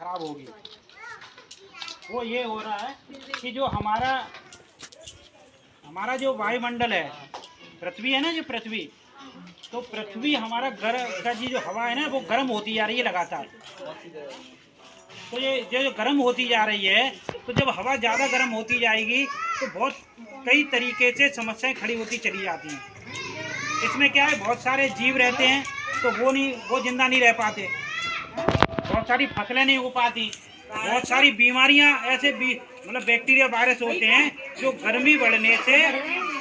खराब होगी। वो ये हो रहा है कि जो हमारा जो वायुमंडल है, पृथ्वी है ना, जो पृथ्वी, तो पृथ्वी हमारा का जो हवा है ना वो गर्म होती जा रही है लगातार। तो ये जो गर्म होती जा रही है, तो जब हवा ज़्यादा गर्म होती जाएगी तो बहुत कई तरीके से समस्याएं खड़ी होती चली जाती हैं। इसमें क्या है, बहुत सारे जीव रहते हैं तो वो जिंदा नहीं रह पाते, बहुत सारी फसलें नहीं हो पाती, बहुत सारी बीमारियां ऐसे मतलब बैक्टीरिया वायरस होते हैं जो गर्मी बढ़ने से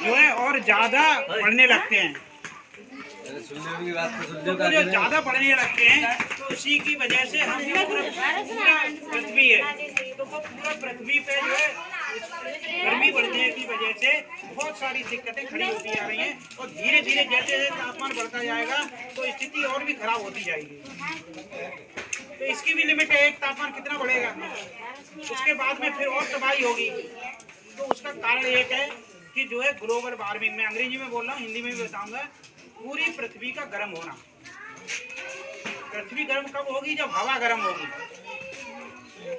जो है और ज़्यादा बढ़ने लगते हैं। तो जो ज़्यादा बढ़ने लगते हैं तो उसी की वजह से हम पूरा पृथ्वी है, तो वो पूरा पृथ्वी पे जो है गर्मी बढ़ने की वजह से बहुत सारी दिक्कतें खड़ी होती जा रही हैं। और धीरे धीरे जैसे जैसे तापमान बढ़ता जाएगा तो स्थिति और भी खराब होती जाएगी। तो इसकी भी लिमिट है, एक तापमान कितना बढ़ेगा, उसके बाद में फिर और तबाही होगी। तो उसका कारण एक है कि जो है ग्लोबल वार्मिंग, में अंग्रेजी में बोल रहा हूँ, हिंदी में भी बताऊंगा, पूरी पृथ्वी का गर्म होना। पृथ्वी गर्म कब होगी? जब हवा गर्म होगी।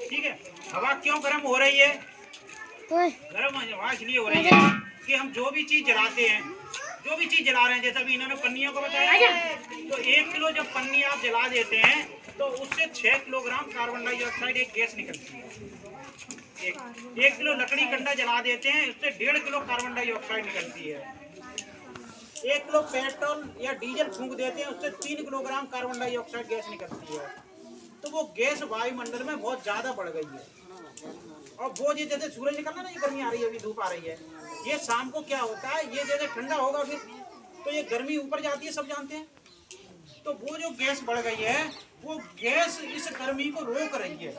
ठीक है, हवा क्यों गर्म हो रही है? गर्म हवा इसलिए हो रही है कि हम जो भी चीज जलाते हैं, जो भी चीज जला रहे हैं, जैसा भी इन्होंने पन्नियों को बताया, तो 1 किलो जब पन्नी आप जला देते हैं तो उससे 6 किलोग्राम कार्बन डाइऑक्साइड एक गैस निकलती है। 1 किलो लकड़ी कंडा जला देते हैं, उससे 1.5 किलो कार्बन डाइऑक्साइड निकलती है। 1 किलो पेट्रोल या डीजल फूंक देते हैं, उससे 3 किलोग्राम कार्बन डाइऑक्साइड गैस निकलती है। तो वो गैस वायुमंडल में बहुत ज्यादा बढ़ गई है। और वो ये जैसे सूरज निकलना ना, ये गर्मी आ रही है, अभी धूप आ रही है, ये शाम को क्या होता है, ये जैसे ठंडा होगा फिर तो ये गर्मी ऊपर जाती है, सब जानते हैं। तो वो जो गैस बढ़ गई है, वो गैस इस गर्मी को रोक रही है,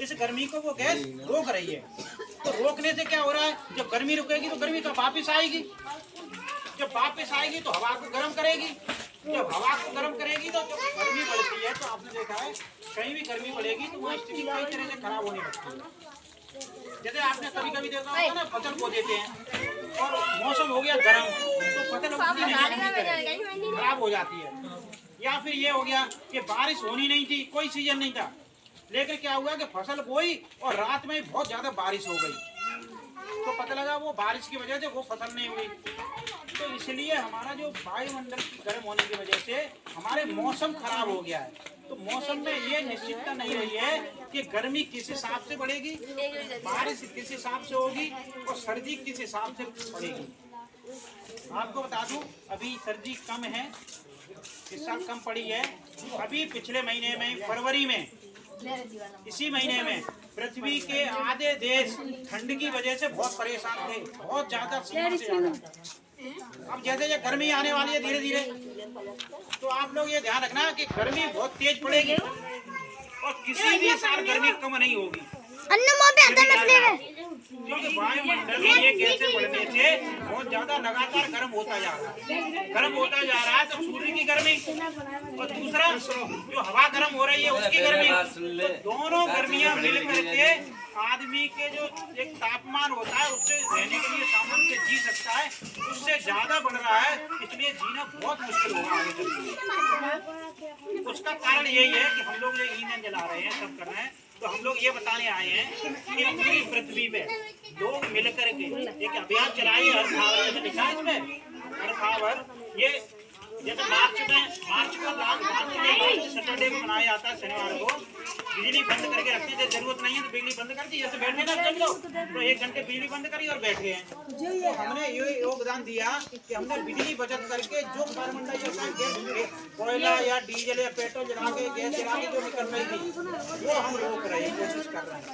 इस गर्मी को वो गैस रोक रही है। तो रोकने से क्या हो रहा है, जब गर्मी रुकेगी तो गर्मी तो वापिस आएगी, जब वापिस आएगी तो हवा को गर्म करेगी, जब हवा को गर्म करेगी तो जब गर्मी बढ़ती है, तो आपने देखा है कहीं भी गर्मी बढ़ेगी तो वहाँ स्थिति कई तरह से खराब होने लगती है। जैसे आपने कभी कभी देखा होगा ना, फसल बो देते हैं और मौसम हो गया गर्म तो फसल खराब हो जाती है। या फिर ये हो गया कि बारिश होनी नहीं थी, कोई सीजन नहीं था, लेकिन क्या हुआ कि फसल बोई और रात में बहुत ज्यादा बारिश हो गई, तो पता लगा वो बारिश की वजह से वो फसल नहीं हुई। तो इसलिए हमारा जो वायुमंडल की गर्म होने की वजह से हमारे मौसम खराब हो गया है। तो मौसम में ये निश्चितता नहीं रही है कि गर्मी किस हिसाब से बढ़ेगी, बारिश किस हिसाब से होगी और सर्दी किस हिसाब से पड़ेगी। आपको बता दूं, अभी सर्दी कम है, इस साल कम पड़ी है। अभी पिछले महीने में, फरवरी में, इसी महीने में पृथ्वी के आधे देश ठंड की वजह से बहुत परेशान थे, बहुत ज्यादा, सीमा से ज्यादा। अब जैसे ये गर्मी आने वाली है धीरे धीरे, तो आप लोग ये ध्यान रखना कि गर्मी बहुत तेज पड़ेगी और किसी भी साल गर्मी कम नहीं होगी। क्योंकि वायुमंडल में ये गैसें बढ़ने से बहुत ज्यादा लगातार गर्म होता जा रहा है, गर्म होता जा रहा है। तो सूर्य की गर्मी और दूसरा जो हवा गर्म हो रही है उसकी गर्मी, तो दोनों गर्मियां मिल करके आदमी के जो एक तापमान होता है उससे रहने के लिए सामान्य से जी सकता है, उससे ज्यादा बढ़ रहा है, इसलिए जीना बहुत मुश्किल होगा आगे चलकर। उसका कारण यही है कि हम लोग ये ईंधन जला रहे हैं, सब कर रहे हैं। तो हम लोग ये बताने आए हैं कि पूरी पृथ्वी पे लोग मिलकर के एक अभियान चलाइए, अर्थ आवर, जैसे लिखा है इसमें, अर्थ आवर। ये जैसे मार्च सैटरडे को मनाया जाता है, शनिवार को बिजली बंद करके रखने से जरूरत नहीं है तो बिजली बंद कर दी, जैसे बैठे ना चल लो तो 1 घंटे बिजली बंद करी और बैठ गए हैं। तो हमने ये योगदान दिया कि हमने बिजली बचत करके जो कार्बन डाइऑक्साइड गैस, कोयला या डीजल या पेट्रोल जला के, गैस जला के जो निकल रही थी, वो हम रोक रहे हैं, कोशिश कर रहे हैं।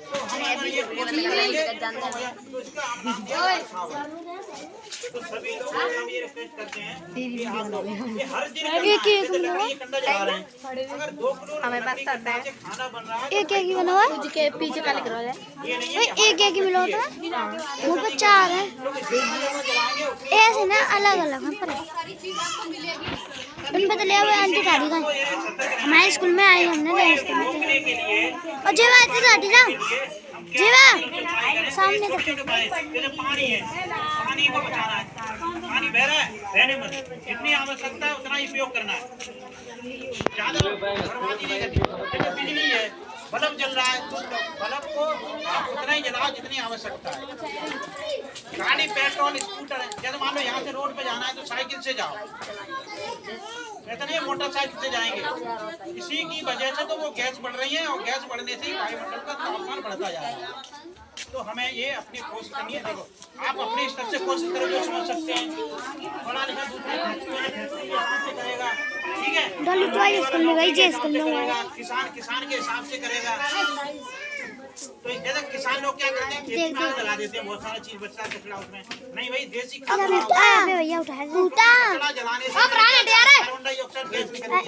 तो हम अगर ये कोशिश करेंगे तो इसका तो सभी लोग हम ये रिक्वेस्ट करते हैं कि आप लोग ये हर दिन ये कंडा जला रहे हैं, अगर 2 किलो हमें बात करता है, खाना बन रहा है, एक एक ही बना हुआ है, के पीछे का लिख रहा है, एक एक ही मिला होता है, वो पर 4 है, ऐसे ना अलग अलग है, पर उन बदले हुए आंटी गाड़ी का हमारे स्कूल में आई, हमने रोकने के लिए और जेवा इतनी गाड़ी ना, जेवा सामने जैसे पानी है, पानी को बचाना है। पानी बह रहा है, बहने मत, जितनी आवश्यकता है उतना ही उपयोग करना है, ज्यादा बर्बादी नहीं करनी। जैसे बिजली है, बल्ब जल रहा है तो बल्ब को आप उतना ही जलाओ जितनी आवश्यकता है। गाड़ी, पेट्रोल, स्कूटर है, जैसे मान लो यहाँ से रोड पे जाना है तो साइकिल से जाओ, ऐसा नहीं मोटरसाइकिल से जाएंगे। इसी की वजह से तो वो गैस बढ़ रही है, और गैस बढ़ने से ही वायुमंडल का तापमान बढ़ता जा रहा है। तो हमें ये अपनी कोशिश करनी है। देखो, आप अपने स्तर से कोशिश करो जो समझ सकते हैं। पढ़ा लिखा दूसरे करेगा, ठीक है, किसान के हिसाब से करेगा। तो जैसे किसान लोग क्या करते हैं, खेती में लगा देते हैं, बहुत सारा चीज बचता है कचरा उसमें। नहीं भाई, देसी खाद कचरा जलाने से कार्बन डाइऑक्साइड गैस निकलती है।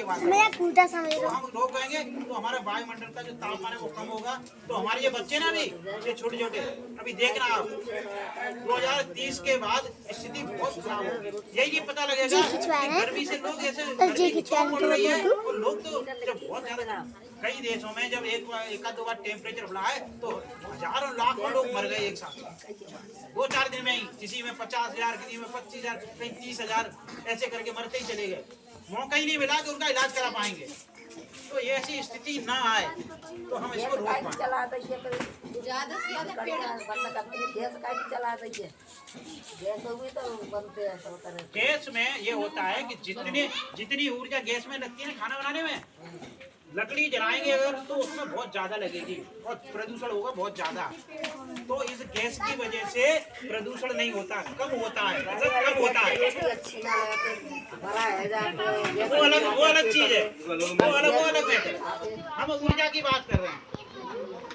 तो हम लोग कहेंगे तो हमारा वायुमंडल का जो तापमान है वो कम होगा। तो हमारे ये बच्चे ना अभी ये छोटे छोटे अभी देखना आप 2030 के बाद स्थिति बहुत खराब होगी। यही पता लगेगा कि गर्मी से लोग ऐसे पड़ रही है, और लोग तो जब बहुत ज्यादा, कई देशों में जब एक दो बार टेम्परेचर बढ़ा है तो हजारों लाखों लोग मर गए एक साथ 2-4 दिन में ही। किसी में 50,000, किसी में 25,000, कहीं 30,000, ऐसे करके मरते ही चले गए। मौका ही नहीं मिला कि उनका इलाज करा पाएंगे। तो ये ऐसी स्थिति ना आए तो हम इसको रोक पाएं। गैस में ये होता है कि जितनी ऊर्जा गैस में लगती है ना खाना बनाने में, लकड़ी जलाएंगे अगर तो उसमें बहुत ज्यादा लगेगी और प्रदूषण होगा बहुत ज्यादा। तो इस गैस की वजह से प्रदूषण नहीं होता, कम होता है, कम होता है। वो अलग चीज है, वो अलग है। हम ऊर्जा की बात कर रहे हैं।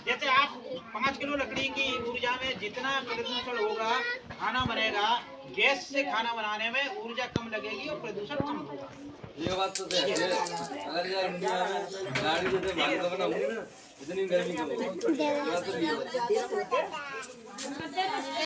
जैसे आप 5 किलो लकड़ी की ऊर्जा में जितना प्रदूषण होगा, खाना बनेगा, गैस से खाना बनाने में ऊर्जा कम लगेगी और प्रदूषण कम होगा। ये बात तो है। अगर यार इंडिया में गाड़ी जैसे भाग दौड़ ना हो ना, इतनी गर्मी तो